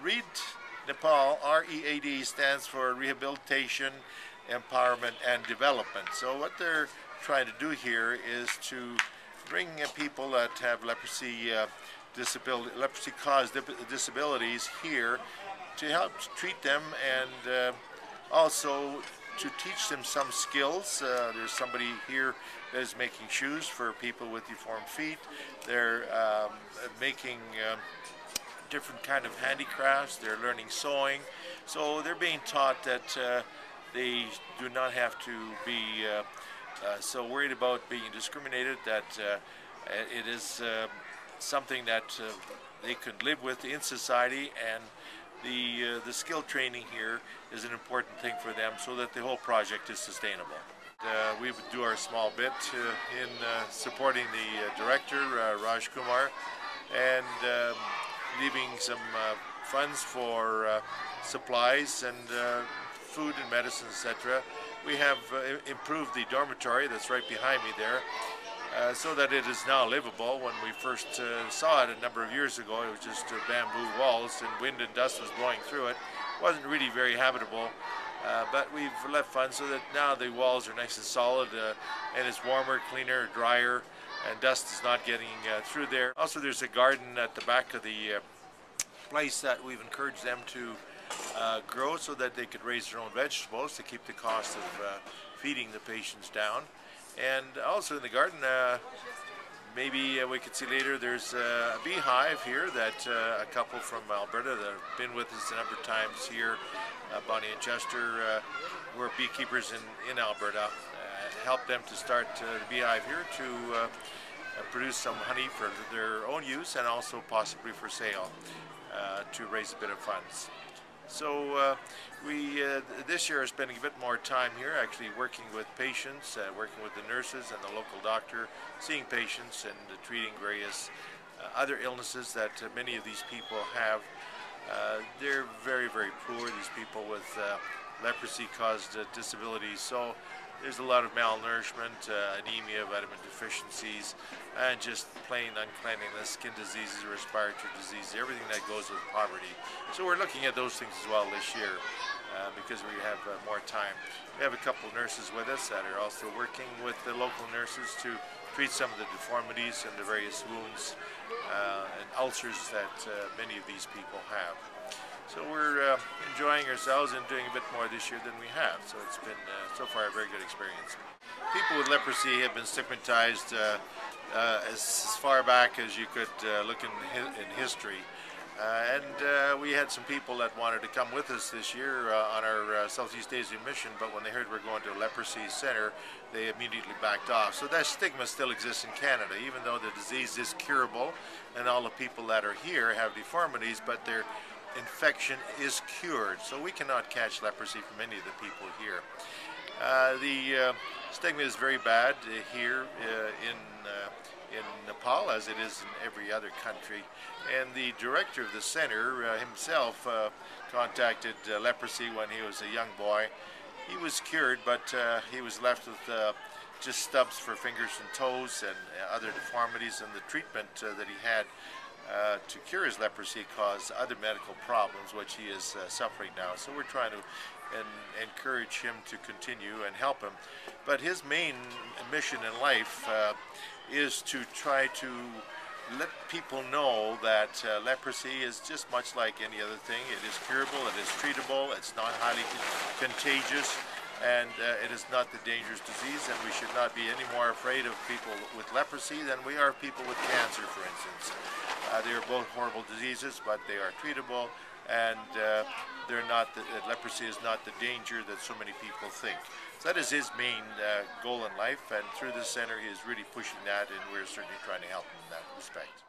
READ Nepal, READ, stands for Rehabilitation, Empowerment, and Development. So what they're trying to do here is to bring people that have leprosy caused disabilities here to help treat them and also to teach them some skills. There's somebody here that is making shoes for people with deformed feet. They're making different kind of handicrafts. They're learning sewing. So they're being taught that they do not have to be so worried about being discriminated, that it is something that they could live with in society, and the skill training here is an important thing for them so that the whole project is sustainable. We would do our small bit in supporting the director, Raj Kumar, and leaving some funds for supplies and food and medicine, etc. We have improved the dormitory that's right behind me there, so that it is now livable. When we first saw it a number of years ago, it was just bamboo walls and wind and dust was blowing through it. It wasn't really very habitable, but we've left funds so that now the walls are nice and solid, and it's warmer, cleaner, drier, and dust is not getting through there. Also, there's a garden at the back of the place that we've encouraged them to grow so that they could raise their own vegetables to keep the cost of feeding the patients down. And also in the garden, maybe we could see later, there's a beehive here that a couple from Alberta that have been with us a number of times here, Bonnie and Chester, who are beekeepers in Alberta, helped them to start the beehive here to produce some honey for their own use and also possibly for sale to raise a bit of funds. So we this year are spending a bit more time here, actually working with patients, working with the nurses and the local doctor, seeing patients and treating various other illnesses that many of these people have. They're very, very poor, these people with leprosy-caused disabilities. So there's a lot of malnourishment, anemia, vitamin deficiencies, and just plain uncleanliness, skin diseases, respiratory diseases, everything that goes with poverty. So we're looking at those things as well this year because we have more time. We have a couple of nurses with us that are also working with the local nurses to treat some of the deformities and the various wounds and ulcers that many of these people have. So we're enjoying ourselves and doing a bit more this year than we have. So it's been, so far, a very good experience. People with leprosy have been stigmatized as far back as you could look in history. And we had some people that wanted to come with us this year on our Southeast Asia mission, but when they heard we're going to a leprosy center, they immediately backed off. So that stigma still exists in Canada, even though the disease is curable and all the people that are here have deformities, but their infection is cured. So we cannot catch leprosy from any of the people here. The stigma is very bad here in Nepal, as it is in every other country. And the director of the center himself contacted leprosy when he was a young boy. He was cured, but he was left with just stubs for fingers and toes and other deformities, and the treatment that he had to cure his leprosy caused other medical problems, which he is suffering now. So we're trying to encourage him to continue and help him. But his main mission in life is to try to let people know that leprosy is just much like any other thing. It is curable, it is treatable, it's not highly contagious, and it is not the dangerous disease, and we should not be any more afraid of people with leprosy than we are people with cancer, for instance. They are both horrible diseases, but they are treatable, and they're not. Leprosy is not the danger that so many people think. So that is his main goal in life, and through this center he is really pushing that, and we're certainly trying to help him in that respect.